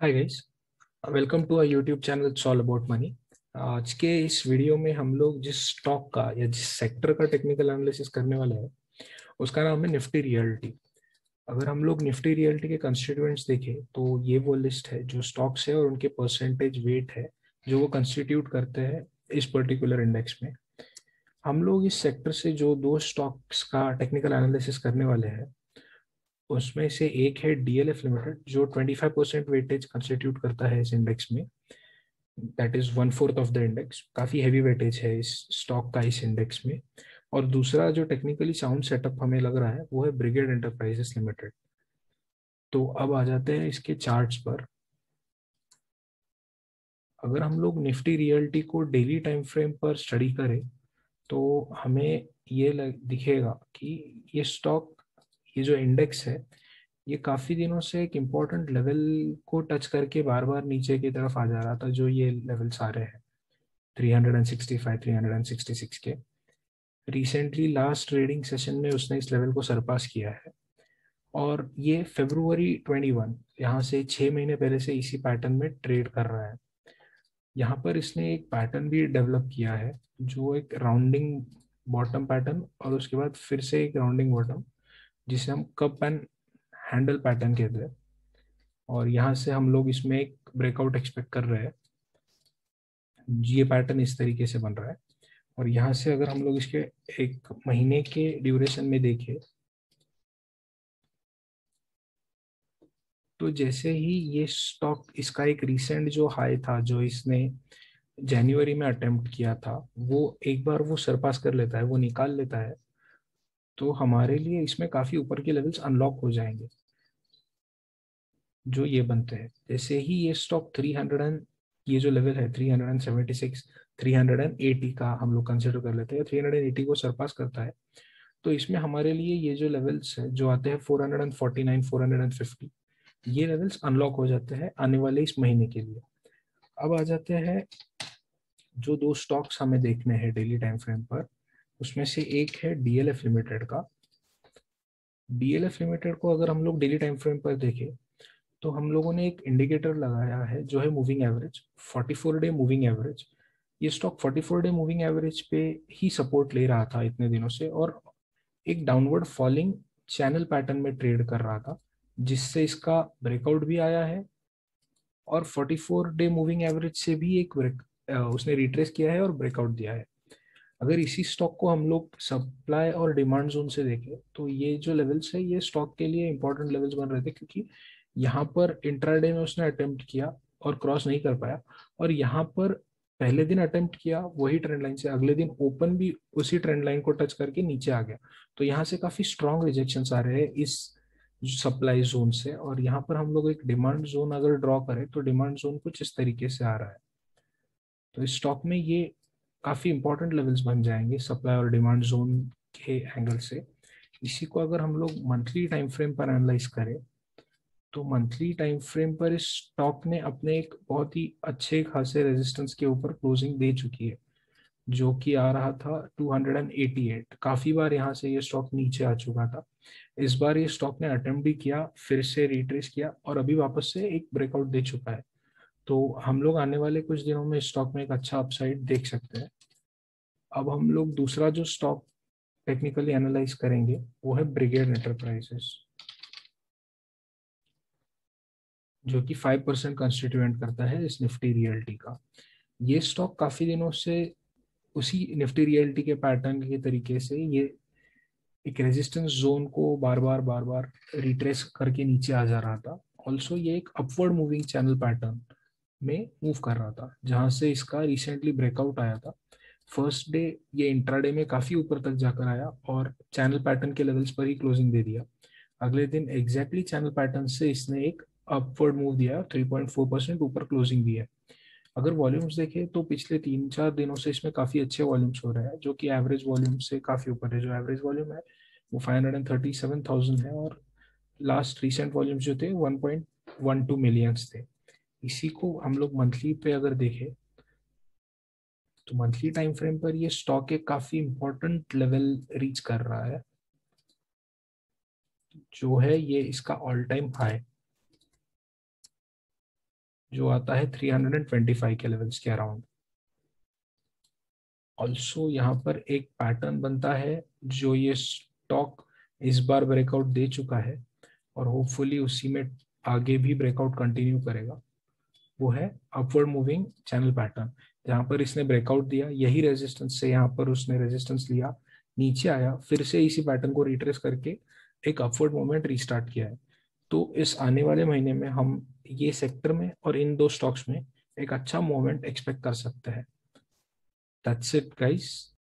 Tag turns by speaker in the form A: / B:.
A: Hi guys, welcome to a YouTube channel it's all about money. आज के इस video में हम लोग जिस स्टॉक का या जिस सेक्टर का टेक्निकल एनालिसिस करने वाले हैं उसका नाम है निफ्टी रियल्टी। अगर हम लोग निफ्टी रियल्टी के कंस्टिट्यूएंट्स देखें तो ये वो लिस्ट है जो स्टॉक्स है और उनके परसेंटेज वेट है जो वो कंस्टिट्यूट करते हैं इस पर्टिकुलर इंडेक्स में। हम लोग इस सेक्टर से जो दो स्टॉक्स का टेक्निकल एनालिसिस करने वाले हैं उसमें से एक है डीएलएफ लिमिटेड जो 25% वेटेज कंस्टिट्यूट करता है इस इंडेक्स में। That is one fourth of the index, काफी हैवी वेटेज है इस स्टॉक का इस इंडेक्स में। और दूसरा जो टेक्निकली साउंड सेटअप हमें लग रहा है वो है ब्रिगेड एंटरप्राइजेस लिमिटेड। तो अब आ जाते हैं इसके चार्ट्स पर। अगर हम लोग निफ्टी रियल्टी को डेली टाइम फ्रेम पर स्टडी करें तो हमें ये दिखेगा कि ये स्टॉक, ये जो इंडेक्स है, ये काफी दिनों से एक इम्पोर्टेंट लेवल को टच करके बार बार नीचे की तरफ आ जा रहा था, जो ये लेवल्स आ रहे हैं 365 366 के। रिसेंटली लास्ट ट्रेडिंग सेशन में उसने इस लेवल को सरपास किया है और ये फेब्रुवरी 21 यहाँ से 6 महीने पहले से इसी पैटर्न में ट्रेड कर रहा है। यहाँ पर इसने एक पैटर्न भी डेवलप किया है जो एक राउंडिंग बॉटम पैटर्न और उसके बाद फिर से एक राउंडिंग बॉटम, जिसे हम कप एंड हैंडल पैटर्न कहते हैं। और यहाँ से हम लोग इसमें एक ब्रेकआउट एक्सपेक्ट कर रहे हैं। ये पैटर्न इस तरीके से बन रहा है और यहाँ से अगर हम लोग इसके एक महीने के ड्यूरेशन में देखें तो जैसे ही ये स्टॉक, इसका एक रिसेंट जो हाई था जो इसने जनवरी में अटेम्प्ट किया था, वो एक बार वो सरपास कर लेता है, वो निकाल लेता है, तो हमारे लिए इसमें काफी ऊपर के लेवल्स अनलॉक हो जाएंगे जो ये बनते हैं। जैसे ही ये स्टॉक 300 एंड, ये जो लेवल है 376 380 का हम लोग कंसिडर कर लेते हैं, 380 को सरपास करता है तो इसमें हमारे लिए ये जो लेवल्स है जो आते हैं 449 450, ये लेवल्स अनलॉक हो जाते हैं आने वाले इस महीने के लिए। अब आ जाते हैं जो दो स्टॉक्स हमें देखने हैं डेली टाइम फ्रेम पर, उसमें से एक है डीएलएफ लिमिटेड का। डीएलएफ लिमिटेड को अगर हम लोग डेली टाइम फ्रेम पर देखें तो हम लोगों ने एक इंडिकेटर लगाया है जो है moving average, 44 day moving average. ये स्टॉक 44 डे मूविंग एवरेज पे ही सपोर्ट ले रहा था इतने दिनों से और एक डाउनवर्ड फॉलिंग चैनल पैटर्न में ट्रेड कर रहा था, जिससे इसका ब्रेकआउट भी आया है और 44 डे मूविंग एवरेज से भी एक ब्रेक उसने रिट्रेस किया है और ब्रेकआउट दिया है। अगर इसी स्टॉक को हम लोग सप्लाई और डिमांड जोन से देखें तो ये जो लेवल्स है ये स्टॉक के लिए इंपॉर्टेंट लेवल्स बन रहे थे, क्योंकि यहाँ पर इंट्राडे में उसने अटेम्प्ट किया और क्रॉस नहीं कर पाया, और यहाँ पर पहले दिन अटेम्प्ट किया वही ट्रेंड लाइन से, अगले दिन ओपन भी उसी ट्रेंड लाइन को टच करके नीचे आ गया। तो यहाँ से काफी स्ट्रॉन्ग रिजेक्शन आ रहे हैं इस सप्लाई जोन से, और यहाँ पर हम लोग एक डिमांड जोन अगर ड्रॉ करें तो डिमांड जोन कुछ इस तरीके से आ रहा है। तो इस स्टॉक में ये काफी इंपॉर्टेंट लेवल्स बन जाएंगे सप्लाई और डिमांड जोन के एंगल से। इसी को अगर हम लोग मंथली टाइम फ्रेम पर एनालाइज करें तो मंथली टाइम फ्रेम पर इस स्टॉक ने अपने एक बहुत ही अच्छे खासे रेजिस्टेंस के ऊपर क्लोजिंग दे चुकी है, जो कि आ रहा था 288। काफी बार यहाँ से ये स्टॉक नीचे आ चुका था। इस बार ये स्टॉक ने अटेम्प्ट भी किया, फिर से रिट्रेस किया और अभी वापस से एक ब्रेकआउट दे चुका है। तो हम लोग आने वाले कुछ दिनों में स्टॉक में एक अच्छा अपसाइड देख सकते हैं। अब हम लोग दूसरा जो स्टॉक टेक्निकली एनालाइज करेंगे वो है ब्रिगेड एंटरप्राइजेस, जो कि 5% कंस्टिट्यूएंट करता है इस निफ्टी रियल्टी का। ये स्टॉक काफी दिनों से उसी निफ्टी रियल्टी के पैटर्न के तरीके से ये एक रेजिस्टेंस जोन को बार बार रिट्रेस करके नीचे आ जा रहा था। ऑल्सो ये एक अपवर्ड मूविंग चैनल पैटर्न में मूव कर रहा था, जहां से इसका रिसेंटली ब्रेकआउट आया था। फर्स्ट डे ये इंट्राडे में काफी ऊपर तक जाकर आया और चैनल पैटर्न के लेवल्स पर ही क्लोजिंग दे दिया। अगले दिन एग्जैक्टली चैनल पैटर्न से इसने एक अपवर्ड मूव दिया, 3.4% ऊपर क्लोजिंग दी है। अगर वॉल्यूम्स देखें तो पिछले 3-4 दिनों से इसमें काफी अच्छे वॉल्यूम्स हो रहे हैं, जो कि एवरेज वॉल्यूम से काफी ऊपर है। जो एवरेज वॉल्यूम है वो 537,000 है और लास्ट रिसेंट वॉल्यूम्स जो थे 1.12 मिलियंस थे। इसी को हम लोग मंथली पे अगर देखें तो मंथली टाइम फ्रेम पर ये स्टॉक एक काफी इंपॉर्टेंट लेवल रीच कर रहा है, जो है ये इसका ऑल टाइम हाई। जो आता है 325 के लेवल्स के अराउंड। ऑल्सो यहाँ पर एक पैटर्न बनता है जो ये स्टॉक इस बार ब्रेकआउट दे चुका है और होपफुली उसी में आगे भी ब्रेकआउट कंटिन्यू करेगा। वो है अपवर्ड मूविंग चैनल पैटर्न। जहां पर इसने ब्रेकआउट दिया, यही रेजिस्टेंस से यहाँ पर उसने रेजिस्टेंस लिया, नीचे आया, फिर से इसी पैटर्न को रिट्रेस करके एक अपवर्ड मूवमेंट रिस्टार्ट किया है। तो इस आने वाले महीने में हम ये सेक्टर में और इन दो स्टॉक्स में एक अच्छा मूवमेंट एक्सपेक्ट कर सकते हैं। That's it guys.